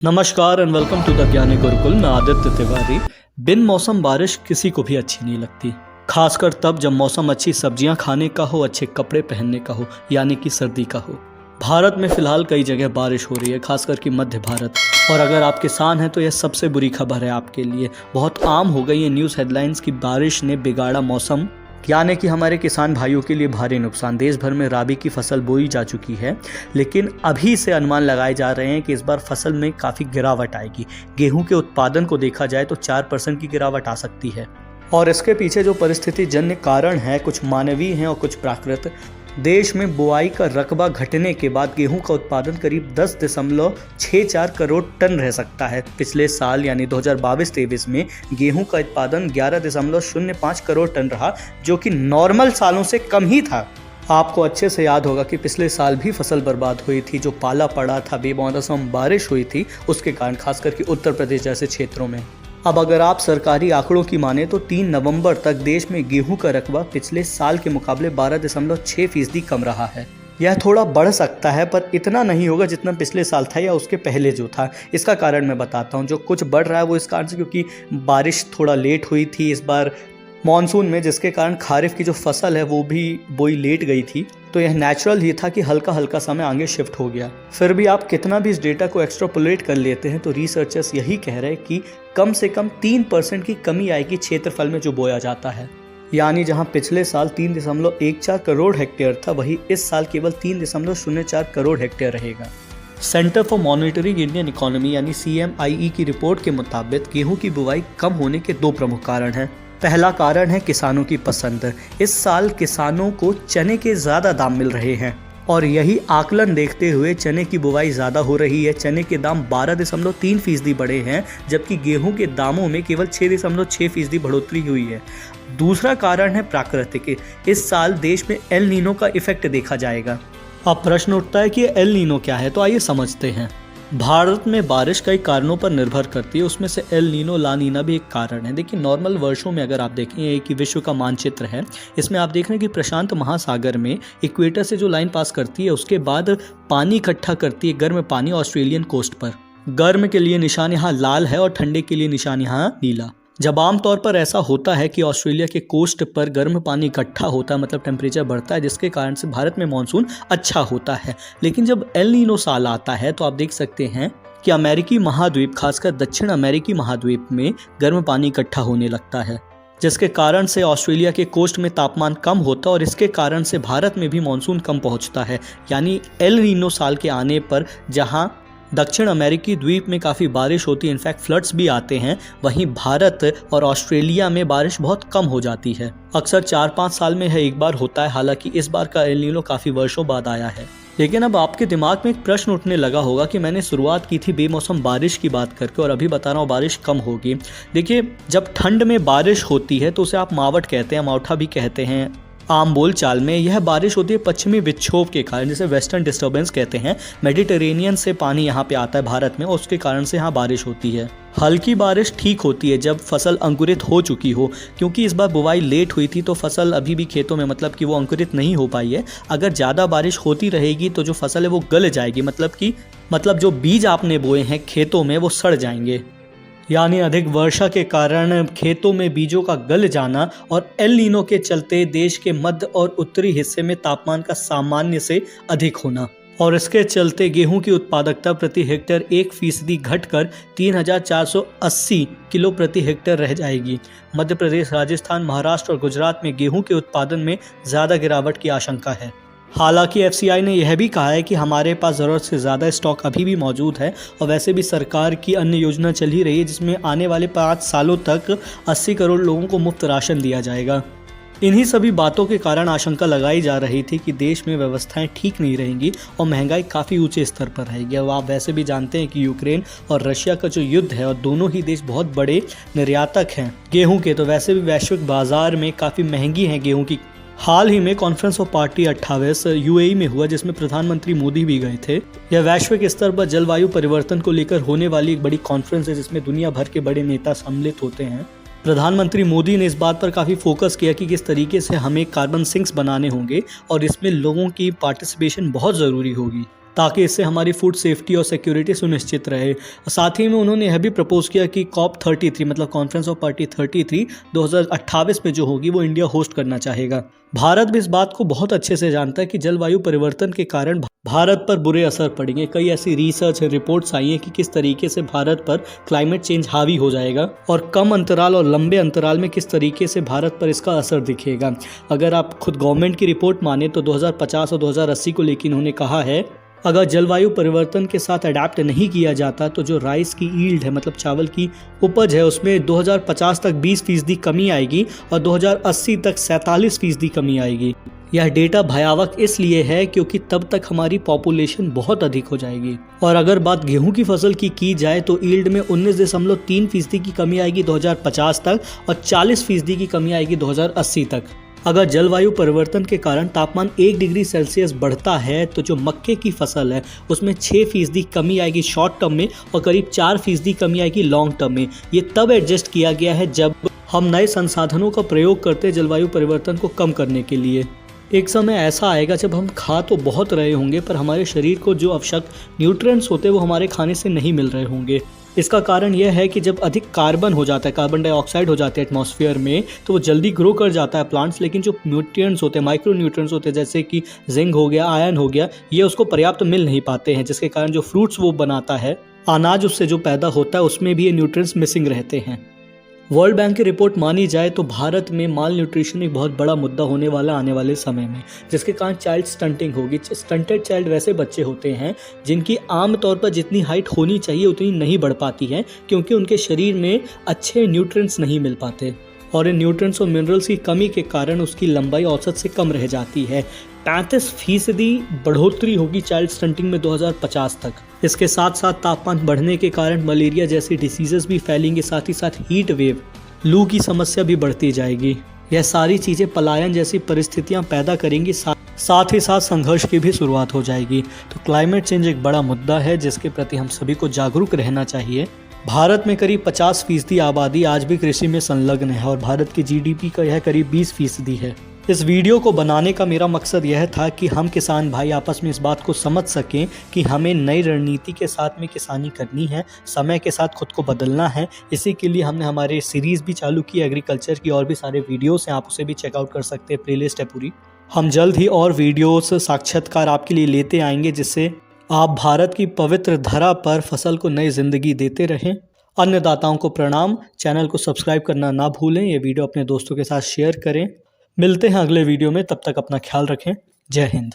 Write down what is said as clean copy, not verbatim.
नमस्कार and welcome to the ज्ञानी गुरुकुल। मैं आदित्य तिवारी। बिन मौसम बारिश किसी को भी अच्छी नहीं लगती, खासकर तब जब मौसम अच्छी सब्जियां खाने का हो, अच्छे कपड़े पहनने का हो, यानी कि सर्दी का हो। भारत में फिलहाल कई जगह बारिश हो रही है, खासकर कि मध्य भारत। और अगर आप किसान हैं तो यह सबसे बुरी खबर है आपके लिए। बहुत आम हो गई है न्यूज़ हेडलाइंस की बारिश ने बिगाड़ा मौसम, यानी कि हमारे किसान भाइयों के लिए भारी नुकसान। देश भर में राबी की फसल बोई जा चुकी है, लेकिन अभी से अनुमान लगाए जा रहे हैं कि इस बार फसल में काफ़ी गिरावट आएगी। गेहूं के उत्पादन को देखा जाए तो 4% की गिरावट आ सकती है। और इसके पीछे जो परिस्थिति जन्य कारण है, कुछ मानवीय हैं और कुछ प्राकृतिक। देश में बुआई का रकबा घटने के बाद गेहूं का उत्पादन करीब 10.64 करोड़ टन रह सकता है। पिछले साल यानी 2022-23 में गेहूं का उत्पादन 11.05 करोड़ टन रहा, जो कि नॉर्मल सालों से कम ही था। आपको अच्छे से याद होगा कि पिछले साल भी फसल बर्बाद हुई थी, जो पाला पड़ा था, बेमौसम बारिश हुई थी, उसके कारण खासकर कि उत्तर प्रदेश जैसे क्षेत्रों में। अब अगर आप सरकारी आंकड़ों की माने तो 3 नवंबर तक देश में गेहूं का रकबा पिछले साल के मुकाबले 12.6% कम रहा है। यह थोड़ा बढ़ सकता है, पर इतना नहीं होगा जितना पिछले साल था या उसके पहले जो था। इसका कारण मैं बताता हूं। जो कुछ बढ़ रहा है वो इस कारण से क्योंकि बारिश थोड़ा लेट हुई थी इस बार मॉनसून में, जिसके कारण खारिफ की जो फसल है वो भी बोई लेट गई थी। तो यह नेचुरल ही था कि हल्का हल्का समय आगे शिफ्ट हो गया। फिर भी आप कितना भी इस डेटा को एक्सट्रापोलेट कर लेते हैं तो रिसर्चर्स यही कह रहे हैं कि कम से कम 3% की कमी आएगी क्षेत्रफल में जो बोया जाता है। यानी जहां पिछले साल 3.14 करोड़ हेक्टेयर था, वही इस साल केवल 3.04 करोड़ हेक्टेयर रहेगा। Centre for monitoring Indian economy यानी CMIE की रिपोर्ट के मुताबिक गेहूं की बुवाई कम होने के 2 प्रमुख कारण हैं। पहला कारण है किसानों की पसंद। इस साल किसानों को चने के ज़्यादा दाम मिल रहे हैं और यही आकलन देखते हुए चने की बुवाई ज़्यादा हो रही है। चने के दाम 12.3% बढ़े हैं, जबकि गेहूं के दामों में केवल 6.6% बढ़ोतरी हुई है। दूसरा कारण है प्राकृतिक। इस साल देश में एल नीनो का इफेक्ट देखा जाएगा। अब प्रश्न उठता है कि एल नीनो क्या है, तो आइए समझते हैं। भारत में बारिश कई कारणों पर निर्भर करती है, उसमें से एल नीनो ला नीना भी एक कारण है। देखिए, नॉर्मल वर्षों में अगर आप देखें कि विश्व का मानचित्र है, इसमें आप देख रहे हैं कि प्रशांत महासागर में इक्वेटर से जो लाइन पास करती है उसके बाद पानी इकट्ठा करती है, गर्म पानी, ऑस्ट्रेलियन कोस्ट पर। गर्म के लिए निशान यहाँ लाल है और ठंडे के लिए निशान यहाँ नीला। जब आमतौर पर ऐसा होता है कि ऑस्ट्रेलिया के कोस्ट पर गर्म पानी इकट्ठा होता है, मतलब टेम्परेचर बढ़ता है, जिसके कारण से भारत में मानसून अच्छा होता है। लेकिन जब एल नीनो साल आता है तो आप देख सकते हैं कि अमेरिकी महाद्वीप, खासकर दक्षिण अमेरिकी महाद्वीप में गर्म पानी इकट्ठा होने लगता है, जिसके कारण से ऑस्ट्रेलिया के कोस्ट में तापमान कम होता है और इसके कारण से भारत में भी मानसून कम पहुंचता है। यानी एल नीनो साल के आने पर जहां दक्षिण अमेरिकी द्वीप में काफ़ी बारिश होती है, इनफैक्ट फ्लड्स भी आते हैं, वहीं भारत और ऑस्ट्रेलिया में बारिश बहुत कम हो जाती है। अक्सर 4-5 साल में एक बार होता है, हालांकि इस बार का एल नीनो काफ़ी वर्षों बाद आया है। लेकिन अब आपके दिमाग में एक प्रश्न उठने लगा होगा कि मैंने शुरुआत की थी बेमौसम बारिश की बात करके और अभी बता रहा हूँ बारिश कम होगी। देखिए, जब ठंड में बारिश होती है तो उसे आप मावट कहते हैं, मावठा भी कहते हैं आम बोल चाल में। यह बारिश होती है पश्चिमी विक्षोभ के कारण, जिसे वेस्टर्न डिस्टर्बेंस कहते हैं। मेडिटेरेनियन से पानी यहाँ पे आता है भारत में और उसके कारण से यहाँ बारिश होती है। हल्की बारिश ठीक होती है जब फसल अंकुरित हो चुकी हो, क्योंकि इस बार बुवाई लेट हुई थी तो फसल अभी भी खेतों में, मतलब कि वो अंकुरित नहीं हो पाई है। अगर ज़्यादा बारिश होती रहेगी तो जो फसल है वो गल जाएगी, मतलब जो बीज आपने बोए हैं खेतों में वो सड़ जाएंगे। यानी अधिक वर्षा के कारण खेतों में बीजों का गल जाना और एल नीनो के चलते देश के मध्य और उत्तरी हिस्से में तापमान का सामान्य से अधिक होना, और इसके चलते गेहूं की उत्पादकता प्रति हेक्टेयर 1% घटकर 3,480 किलो प्रति हेक्टेयर रह जाएगी। मध्य प्रदेश, राजस्थान, महाराष्ट्र और गुजरात में गेहूं के उत्पादन में ज़्यादा गिरावट की आशंका है। हालांकि FCI ने यह भी कहा है कि हमारे पास ज़रूरत से ज़्यादा स्टॉक अभी भी मौजूद है और वैसे भी सरकार की अन्य योजना चल ही रही है, जिसमें आने वाले 5 सालों तक 80 करोड़ लोगों को मुफ्त राशन दिया जाएगा। इन्हीं सभी बातों के कारण आशंका लगाई जा रही थी कि देश में व्यवस्थाएं ठीक नहीं रहेंगी और महंगाई काफ़ी ऊंचे स्तर पर रहेगी। अब आप वैसे भी जानते हैं कि यूक्रेन और रशिया का जो युद्ध है और दोनों ही देश बहुत बड़े निर्यातक हैं गेहूँ के, तो वैसे भी वैश्विक बाजार में काफ़ी महंगी हैं गेहूँ की। हाल ही में कॉन्फ्रेंस ऑफ पार्टी 28 UAE में हुआ, जिसमें प्रधानमंत्री मोदी भी गए थे। यह वैश्विक स्तर पर जलवायु परिवर्तन को लेकर होने वाली एक बड़ी कॉन्फ्रेंस है, जिसमें दुनिया भर के बड़े नेता सम्मिलित होते हैं। प्रधानमंत्री मोदी ने इस बात पर काफ़ी फोकस किया कि किस तरीके से हमें कार्बन सिंक्स बनाने होंगे और इसमें लोगों की पार्टिसिपेशन बहुत ज़रूरी होगी। ताकि इससे हमारी फूड सेफ्टी और सिक्योरिटी सुनिश्चित रहे। साथ ही में उन्होंने यह भी प्रपोज किया कि COP33 मतलब कॉन्फ्रेंस ऑफ पार्टी 33 2028 में जो होगी वो इंडिया होस्ट करना चाहेगा। भारत भी इस बात को बहुत अच्छे से जानता है कि जलवायु परिवर्तन के कारण भारत पर बुरे असर पड़ेंगे। कई ऐसी रिसर्च रिपोर्ट्स आई हैं कि किस तरीके से भारत पर क्लाइमेट चेंज हावी हो जाएगा और कम अंतराल और लंबे अंतराल में किस तरीके से भारत पर इसका असर दिखेगा। अगर आप खुद गवर्नमेंट की रिपोर्ट माने तो 2050 और 2080 को लेकर उन्होंने कहा है, अगर जलवायु परिवर्तन के साथ अडेप्ट नहीं किया जाता तो जो राइस की ईल्ड है मतलब चावल की उपज है उसमें 2050 तक 20% कमी आएगी और 2080 तक 47% कमी आएगी। यह डेटा भयावह इसलिए है क्योंकि तब तक हमारी पॉपुलेशन बहुत अधिक हो जाएगी। और अगर बात गेहूं की फसल की जाए तो ईल्ड में 19.3% की कमी आएगी 2050 तक और 40% की कमी आएगी 2080 तक। अगर जलवायु परिवर्तन के कारण तापमान 1 डिग्री सेल्सियस बढ़ता है तो जो मक्के की फसल है उसमें 6% कमी आएगी शॉर्ट टर्म में और करीब 4% कमी आएगी लॉन्ग टर्म में। ये तब एडजस्ट किया गया है जब हम नए संसाधनों का प्रयोग करते हैं जलवायु परिवर्तन को कम करने के लिए। एक समय ऐसा आएगा जब हम खा तो बहुत रहे होंगे पर हमारे शरीर को जो आवश्यक न्यूट्रिएंट्स होते हैं वो हमारे खाने से नहीं मिल रहे होंगे। इसका कारण यह है कि जब अधिक कार्बन हो जाता है, कार्बन डाइऑक्साइड हो जाते हैं एटमॉस्फेयर में, तो वो जल्दी ग्रो कर जाता है प्लांट्स, लेकिन जो न्यूट्रिएंट्स होते हैं, माइक्रो न्यूट्रिएंट्स होते हैं जैसे कि जिंक हो गया, आयरन हो गया, ये उसको पर्याप्त मिल नहीं पाते हैं, जिसके कारण जो फ्रूट्स वो बनाता है, अनाज उससे जो पैदा होता है उसमें भी ये न्यूट्रिएंट्स मिसिंग रहते हैं। वर्ल्ड बैंक की रिपोर्ट मानी जाए तो भारत में माल न्यूट्रिशन एक बहुत बड़ा मुद्दा होने वाला आने वाले समय में, जिसके कारण चाइल्ड स्टंटिंग होगी। स्टंटेड चाइल्ड वैसे बच्चे होते हैं जिनकी आमतौर पर जितनी हाइट होनी चाहिए उतनी नहीं बढ़ पाती है क्योंकि उनके शरीर में अच्छे न्यूट्रिएंट्स नहीं मिल पाते और इन न्यूट्रिएंट्स और मिनरल्स की कमी के कारण उसकी लंबाई औसत से कम रह जाती है। 35% बढ़ोतरी होगी चाइल्ड स्टंटिंग में 2050 तक। इसके साथ साथ तापमान बढ़ने के कारण मलेरिया जैसी डिसीजेस भी फैलेंगे, साथ ही साथ हीट वेव, लू की समस्या भी बढ़ती जाएगी। यह सारी चीज़ें पलायन जैसी परिस्थितियां पैदा करेंगी, साथ ही साथ संघर्ष की भी शुरुआत हो जाएगी। तो क्लाइमेट चेंज एक बड़ा मुद्दा है जिसके प्रति हम सभी को जागरूक रहना चाहिए। भारत में करीब 50% आबादी आज भी कृषि में संलग्न है और भारत की जीडीपी का यह करीब 20% है। इस वीडियो को बनाने का मेरा मकसद यह था कि हम किसान भाई आपस में इस बात को समझ सकें कि हमें नई रणनीति के साथ में किसानी करनी है, समय के साथ खुद को बदलना है। इसी के लिए हमने हमारे सीरीज़ भी चालू की एग्रीकल्चर की, और भी सारे वीडियोस हैं, आप उसे भी चेकआउट कर सकते हैं, प्लेलिस्ट है पूरी। हम जल्द ही और वीडियोस साक्षात्कार आपके लिए लेते आएंगे जिससे आप भारत की पवित्र धरा पर फसल को नई जिंदगी देते रहें। अन्नदाताओं को प्रणाम, चैनल को सब्सक्राइब करना ना भूलें, ये वीडियो अपने दोस्तों के साथ शेयर करें। मिलते हैं अगले वीडियो में, तब तक अपना ख्याल रखें। जय हिंद।